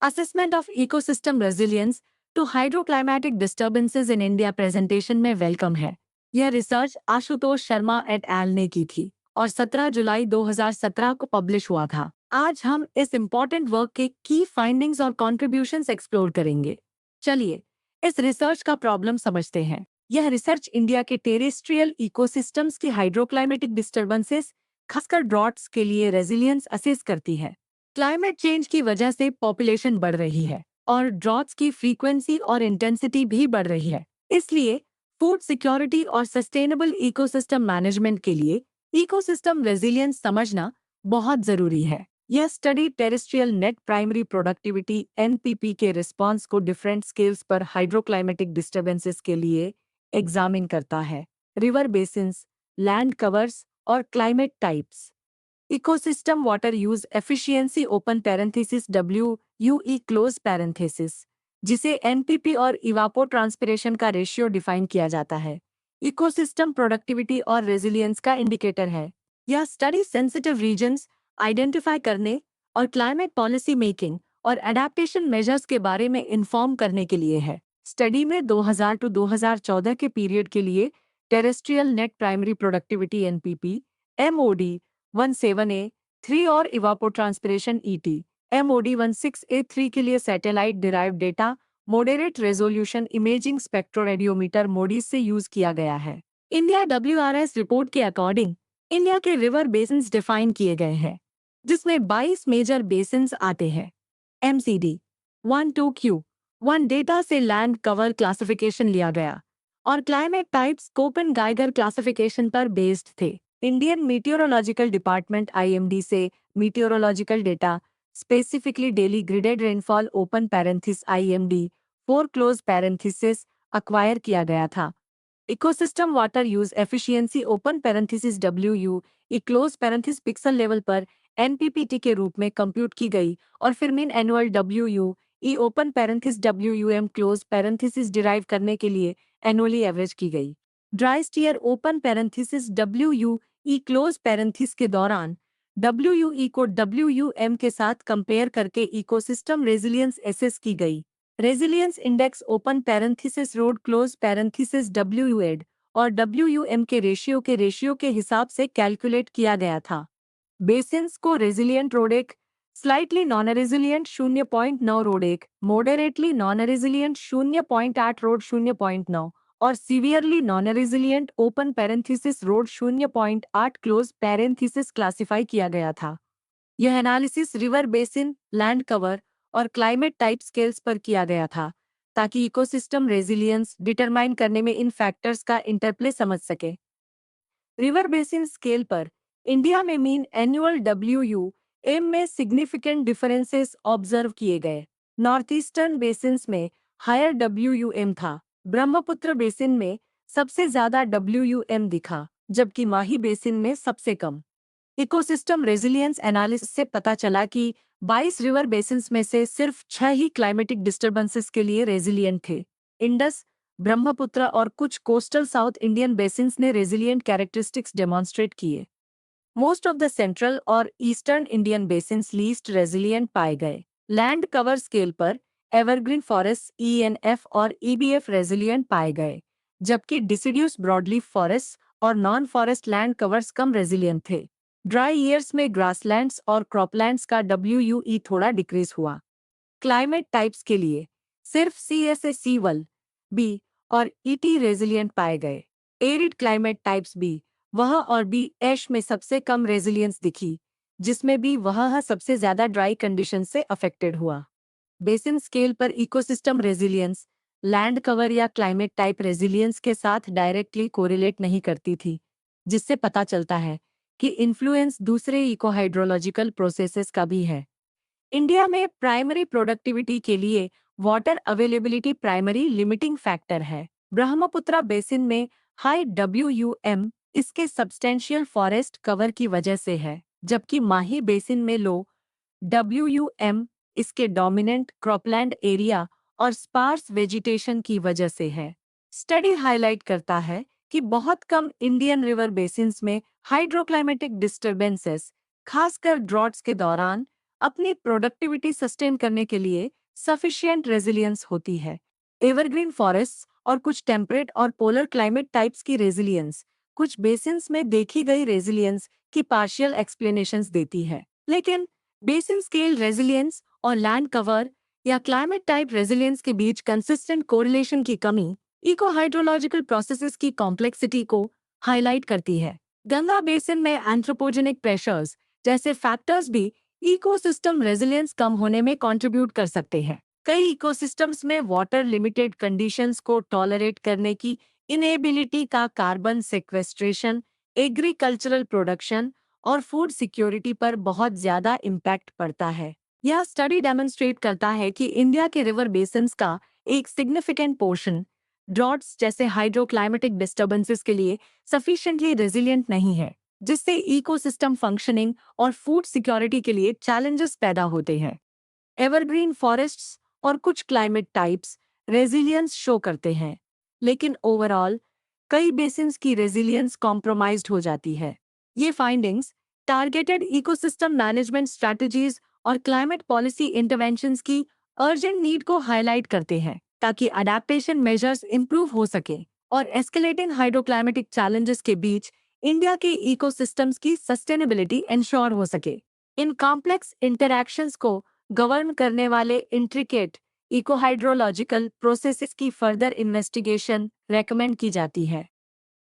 Assessment of ecosystem resilience to hydroclimatic disturbances in India presentation में welcome है। यह research Ashutosh Sharma et al ने की थी और 17 जुलाई 2017 को पब्लिश हुआ था। आज हम इस इम्पोर्टेंट वर्क के की फाइंडिंग्स और कॉन्ट्रीब्यूशंस एक्सप्लोर करेंगे। चलिए इस रिसर्च का प्रॉब्लम समझते हैं। यह रिसर्च इंडिया के टेरेस्ट्रियल इकोसिस्टम्स की हाइड्रोक्लाइमेटिक डिस्टर्बेंसेस, खासकर ड्रॉट्स के लिए रेजिलियंस असेस करती है। क्लाइमेट चेंज की वजह से पॉपुलेशन बढ़ रही है और ड्रॉट्स की फ्रीक्वेंसी और इंटेंसिटी भी बढ़ रही है। इसलिए फूड सिक्योरिटी और सस्टेनेबल इकोसिस्टम मैनेजमेंट के लिए इकोसिस्टम रेजिलियंस समझना बहुत जरूरी है। यह study terrestrial net primary productivity (NPP) के रिस्पांस को डिफरेंट स्केल्स पर हाइड्रोक्लाइमेटिक डिस्टर्बेंसेस के लिए एग्जामिन करता है। रिवर बेसिन्स, लैंड कवर्स और climate types. Ecosystem water use efficiency open parenthesis WUE close parenthesis, जिसे एनपीपी और इवापोट्रांसपिरेशन का रेशियो डिफाइन किया जाता है, इकोसिस्टम प्रोडक्टिविटी और रेजिलियंस का इंडिकेटर है। यह स्टडी सेंसिटिव रीजन्स आइडेंटिफाई करने और क्लाइमेट पॉलिसी मेकिंग और एडेप्टेशन मेजर्स के बारे में इन्फॉर्म करने के लिए है। स्टडी में 2000 टू 2014 के पीरियड के लिए terrestrial net primary productivity (NPP) MOD 17A3 और इवापोट्रांसपिरेशन ET MOD 16A3 के लिए satellite derived data moderate resolution imaging spectroradiometer MODIS से यूज किया गया है। इंडिया WRS रिपोर्ट के अकॉर्डिंग इंडिया के रिवर बेसिन्स डिफाइन किए गए हैं, जिसमें 22 मेजर बेसिन्स आते हैं। MCD 1-2Q1 डेटा से लैंड कवर क्लासिफिकेशन लिया गया और climate types Koppen Geiger classification पर बेस्ड थे। इंडियन मीटियोरोलॉजिकल डिपार्टमेंट IMD से meteorological data, specifically daily gridded rainfall open parenthesis IMD 4 close parenthesis acquire किया गया था। Ecosystem water use efficiency open parenthesis WUE close parenthesis pixel level पर NPPT के रूप में कंप्यूट की गई और फिर mean annual WUE open parenthesis WUM close parenthesis derive करने के लिए एनुअली एवरेज की गई। Dry steer open parenthesis WUE close parenthesis के दौरान WUE को WUM के साथ कंपेयर करके इकोसिस्टम रेजिलियंस एसेस की गई। Resilience index open parenthesis road close parenthesis WUED और WUM के रेशियो के हिसाब से कैलकुलेट किया गया था। बेसिन्स को resilient road 1, slightly non resilient 0.9 road 1, moderately non resilient 0.8 road 0.9 और severely non resilient open parenthesis road 0.8 close parenthesis classify किया गया था। यह analysis river basin, land cover और क्लाइमेट टाइप स्केल्स पर किया गया था, ताकि इकोसिस्टम रेजिलियंस डिटरमाइन करने में इन फैक्टर्स का इंटरप्ले समझ सके। रिवर बेसिन स्केल पर इंडिया में मीन एनुअल WUM में सिग्निफिकेंट डिफरेंसेस ऑब्जर्व किए गए। नॉर्थ ईस्टर्न बेसिन्स में हायर WUM था। ब्रह्मपुत्र बेसिन में सबसे ज्यादा WUM दिखा, जबकि माही बेसिन में सबसे कम। इकोसिस्टम रेजिलियंस एनालिसिस से पता चला कि 22 रिवर बेसिन्स में से सिर्फ 6 ही क्लाइमेटिक डिस्टर्बेंसेस के लिए रेजिलियंट थे। इंडस, ब्रह्मपुत्र और कुछ कोस्टल साउथ इंडियन बेसिन्स ने रेजिलियंट कैरेक्टरिस्टिक्स डेमोन्स्ट्रेट किए। मोस्ट ऑफ द सेंट्रल और eastern Indian basins least resilient पाए गए। लैंड कवर स्केल पर एवरग्रीन फॉरेस्ट ENF और EBF रेजिलियंट पाए गए, जबकि डिसिड्यूस ब्रॉडलीफ फॉरेस्ट और नॉन फॉरेस्ट लैंड कवर्स कम रेजिलियंट थे। ड्राई ईयर्स में ग्रासलैंड्स और क्रॉपलैंड्स का WUE थोड़ा डिक्रीज हुआ। क्लाइमेट टाइप्स के लिए सिर्फ CSA C1, B और ET रेजिलियंट पाए गए। एरिड क्लाइमेट टाइप्स B वह और B ऐश में सबसे कम रेजिलियंस दिखी, जिसमें भी वह सबसे ज्यादा ड्राई कंडीशन से अफेक्टेड हुआ। बेसिन स्केल पर इकोसिस्टम रेजिलियंस लैंड कवर या क्लाइमेट टाइप रेजिलियंस के साथ डायरेक्टली कोरिलेट नहीं करती थी, जिससे पता चलता है कि इन्फ्लुएंस दूसरे इकोहाइड्रोलॉजिकल प्रोसेसेस का भी है। इंडिया में प्राइमरी प्रोडक्टिविटी के लिए water availability primary limiting factor है। ब्रह्मपुत्र बेसिन में हाई WUM इसके सब्सटेंशियल फॉरेस्ट कवर की वजह से है, जबकि माही बेसिन में लो WUM इसके डोमिनेंट क्रॉपलैंड एरिया और स्पार्स वेजिटेशन की वजह से है। स्टडी हाईलाइट करता है कि बहुत कम इंडियन रिवर बेसिन्स में हाइड्रोक्लाइमेटिक डिस्टर्बेंसेस, खासकर ड्रॉट्स के दौरान, अपनी प्रोडक्टिविटी सस्टेन करने के लिए सफिशिएंट रेजिलियंस होती है। एवरग्रीन फॉरेस्ट्स और कुछ टेम्परेट और पोलर क्लाइमेट टाइप्स की रेजिलियंस कुछ बेसिन्स में देखी गई रेजिलियंस की पार्शियल एक्सप्लेनेशंस देती है। लेकिन बेसिन स्केल रेजिलियंस और लैंड कवर या क्लाइमेट टाइप रेजिलियंस के बीच कंसिस्टेंट कोरिलेशन की कमी इको हाइड्रोलॉजिकल प्रोसेसेस की कॉम्प्लेक्सिटी को हाईलाइट करती है। गंगा बेसिन में एंथ्रोपोजेनिक प्रेशर्स जैसे फैक्टर्स भी इकोसिस्टम रेजिलियंस कम होने में कंट्रीब्यूट कर सकते हैं। कई इकोसिस्टम्स में वाटर लिमिटेड कंडीशंस को टॉलरेट करने की इनेबिलिटी का कार्बन सेक्वेस्ट्रेशन, एग्रीकल्चरल प्रोडक्शन और फूड सिक्योरिटी पर बहुत ज्यादा इम्पैक्ट पड़ता है। यह स्टडी डेमोन्स्ट्रेट करता है कि इंडिया के रिवर बेसिन्स का एक सिग्निफिकेंट पोर्शन ड्रॉट्स जैसे हाइड्रोक्लाइमेटिक डिस्टर्बेंसेस के लिए सफिशिएंटली रेजिलिएंट नहीं है, जिससे इकोसिस्टम फंक्शनिंग और फूड सिक्योरिटी के लिए चैलेंजेस पैदा होते हैं। एवरग्रीन फॉरेस्ट्स और कुछ क्लाइमेट टाइप्स रेजिलियंस शो करते हैं, लेकिन ओवरऑल कई बेसिन्स की रेजिलियंस कॉम्प्रोमाइज्ड हो जाती है। ये findings targeted ecosystem management strategies और क्लाइमेट पॉलिसी इंटरवेंशंस की अर्जेंट नीड को हाईलाइट करते हैं, ताकि अडेप्टेशन मेजर्स इंप्रूव हो सके और एस्केलेटिंग हाइड्रोक्लाइमेटिक चैलेंजेस के बीच इंडिया के इकोसिस्टम्स की सस्टेनेबिलिटी इंश्योर हो सके। इन कॉम्प्लेक्स इंटरैक्शंस को गवर्न करने वाले इंट्रिकेट इकोहाइड्रोलॉजिकल प्रोसेसेस की फर्दर इन्वेस्टिगेशन रेकमेंड की जाती है।